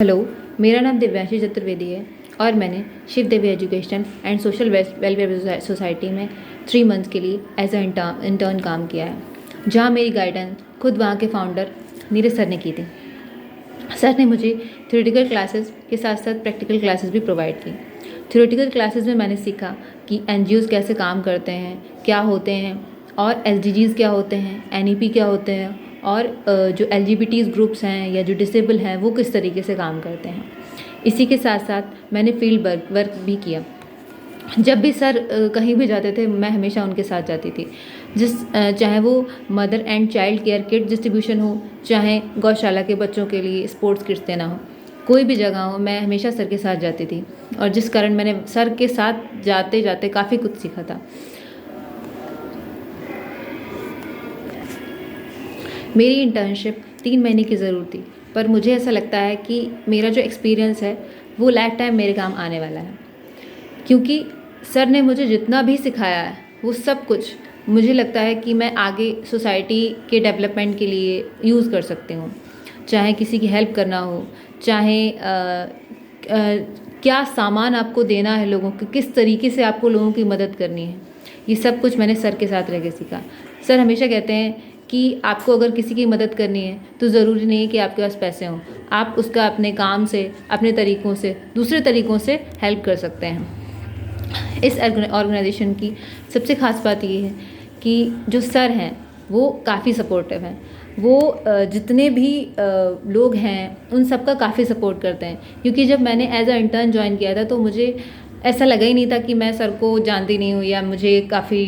Hello, मेरा नाम दिव्यांशी चतुर्वेदी है और मैंने Shiv Devi education and social welfare society में 3 मंथ्स के लिए एज अ इंटर्न काम किया है, जहां मेरी गाइडेंस खुद वहां के फाउंडर नीरज सर ने की थी। सर ने मुझे थ्योरेटिकल क्लासेस के साथ साथ प्रैक्टिकल क्लासेस भी प्रोवाइड की। थ्योरेटिकल क्लासेस में मैंने सीखा कि NGOs कैसे काम करते हैं, क्या होते हैं, और SDGs क्या होते हैं, NEP क्या होते हैं, और जो LGBTs ग्रुप्स हैं या जो डिसेबल हैं वो किस तरीके से काम करते हैं। इसी के साथ साथ मैंने फील्ड वर्क भी किया। जब भी सर कहीं भी जाते थे मैं हमेशा उनके साथ जाती थी, चाहे वो mother and child care kit distribution हो, चाहे गौशाला के बच्चों के लिए स्पोर्ट्स किट्स देना हो, कोई भी जगह हो मैं हमेशा सर के साथ जाती थी, और जिस कारण मैंने सर के साथ जाते जाते काफ़ी कुछ सीखा था। मेरी इंटर्नशिप 3 महीने की ज़रूर थी, पर मुझे ऐसा लगता है कि मेरा जो एक्सपीरियंस है वो लाइफ टाइम मेरे काम आने वाला है, क्योंकि सर ने मुझे जितना भी सिखाया है वो सब कुछ मुझे लगता है कि मैं आगे सोसाइटी के डेवलपमेंट के लिए यूज़ कर सकती हूँ। चाहे किसी की हेल्प करना हो, चाहे क्या सामान आपको देना है लोगों को, किस तरीके से आपको लोगों की मदद करनी है, ये सब कुछ मैंने सर के साथ रह के सीखा। सर हमेशा कहते हैं कि आपको अगर किसी की मदद करनी है तो ज़रूरी नहीं है कि आपके पास पैसे हों, आप उसका अपने काम से, अपने तरीक़ों से, दूसरे तरीक़ों से हेल्प कर सकते हैं। इस ऑर्गेनाइजेशन की सबसे ख़ास बात ये है कि जो सर हैं वो काफ़ी सपोर्टिव हैं। वो जितने भी लोग हैं उन सब का काफ़ी सपोर्ट करते हैं, क्योंकि जब मैंने एज अ इंटर्न ज्वाइन किया था तो मुझे ऐसा लगा ही नहीं था कि मैं सर को जानती नहीं हूँ या मुझे काफ़ी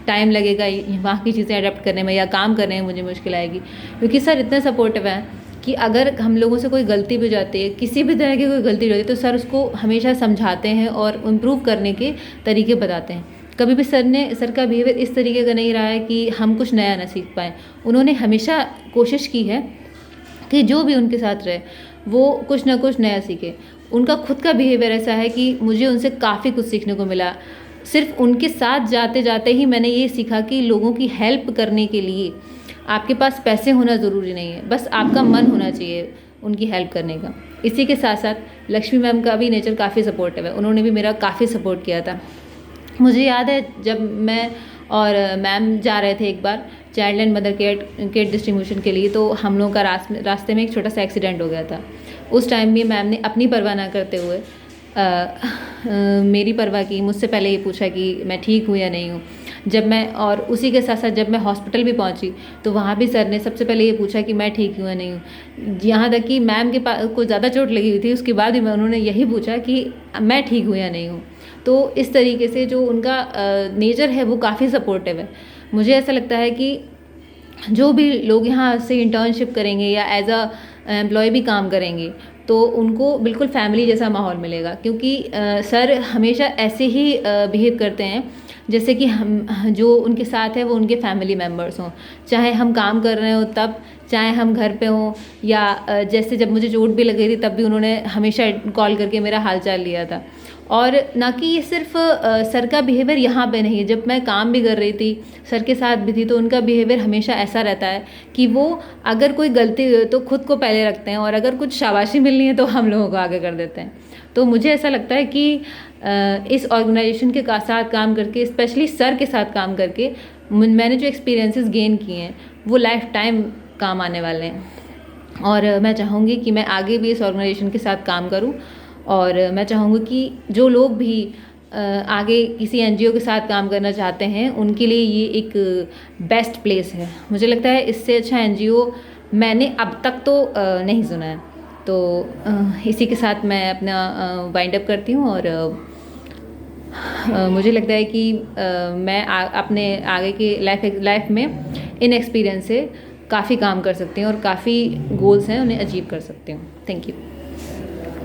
टाइम लगेगा वहाँ की चीज़ें अडेप्ट करने में या काम करने में मुझे मुश्किल आएगी, क्योंकि सर इतने सपोर्टिव हैं कि अगर हम लोगों से कोई गलती भी हो जाती है, किसी भी तरह की कोई गलती हो जाती है, तो सर उसको हमेशा समझाते हैं और इम्प्रूव करने के तरीके बताते हैं। कभी भी सर का बिहेवियर इस तरीके का नहीं रहा है कि हम कुछ नया ना सीख पाएँ। उन्होंने हमेशा कोशिश की है कि जो भी उनके साथ रहे वो कुछ ना कुछ नया सीखे। उनका खुद का बिहेवियर ऐसा है कि मुझे उनसे काफ़ी कुछ सीखने को मिला। सिर्फ उनके साथ जाते जाते ही मैंने ये सीखा कि लोगों की हेल्प करने के लिए आपके पास पैसे होना ज़रूरी नहीं है, बस आपका मन होना चाहिए उनकी हेल्प करने का। इसी के साथ साथ लक्ष्मी मैम का भी नेचर काफ़ी सपोर्टिव है, उन्होंने भी मेरा काफ़ी सपोर्ट किया था। मुझे याद है जब मैं और मैम जा रहे थे एक बार child and mother care kit distribution के लिए, तो हम लोगों का रास्ते में एक छोटा सा एक्सीडेंट हो गया था। उस टाइम भी मैम ने अपनी परवाह ना करते हुए मेरी परवाह की, मुझसे पहले ये पूछा कि मैं ठीक हूँ या नहीं हूँ। जब मैं और उसी के साथ साथ जब मैं हॉस्पिटल भी पहुँची तो वहाँ भी सर ने सबसे पहले ये पूछा कि मैं ठीक हूँ या नहीं हूँ। यहाँ तक कि मैम के पास को ज़्यादा चोट लगी हुई थी, उसके बाद भी उन्होंने यही पूछा कि मैं ठीक हूँ या नहीं हूँ। तो इस तरीके से जो उनका नेचर है वो काफ़ी सपोर्टिव है। मुझे ऐसा लगता है कि जो भी लोग यहाँ से इंटर्नशिप करेंगे या एज अ एम्प्लॉय भी काम करेंगे तो उनको बिल्कुल फैमिली जैसा माहौल मिलेगा, क्योंकि सर हमेशा ऐसे ही बिहेव करते हैं जैसे कि हम जो उनके साथ है वो उनके फैमिली मेम्बर्स हों, चाहे हम काम कर रहे हो तब, चाहे हम घर पे हों, या जैसे जब मुझे चोट भी लग गई थी तब भी उन्होंने हमेशा कॉल करके मेरा हालचाल लिया था। और ना कि ये सिर्फ सर का बिहेवियर यहाँ पे नहीं है, जब मैं काम भी कर रही थी सर के साथ भी थी तो उनका बिहेवियर हमेशा ऐसा रहता है कि वो अगर कोई गलती हुई तो खुद को पहले रखते हैं, और अगर कुछ शाबाशी मिलनी है तो हम लोगों को आगे कर देते हैं। तो मुझे ऐसा लगता है कि इस ऑर्गेनाइजेशन के साथ काम करके, स्पेशली सर के साथ काम करके, मैंने जो एक्सपीरियंसेस गेन किए हैं वो लाइफ टाइम काम आने वाले हैं, और मैं चाहूँगी कि मैं आगे भी इस ऑर्गेनाइजेशन के साथ काम करूँ। और मैं चाहूँगी कि जो लोग भी आगे किसी NGO के साथ काम करना चाहते हैं उनके लिए ये एक बेस्ट प्लेस है। मुझे लगता है इससे अच्छा NGO मैंने अब तक तो नहीं सुना है। तो इसी के साथ मैं अपना वाइंड अप करती हूँ, और मुझे लगता है कि मैं अपने आगे की लाइफ में इन एक्सपीरियंस से काफ़ी काम कर सकती हूँ और काफ़ी गोल्स हैं उन्हें अचीव कर सकती हूँ। Thank you.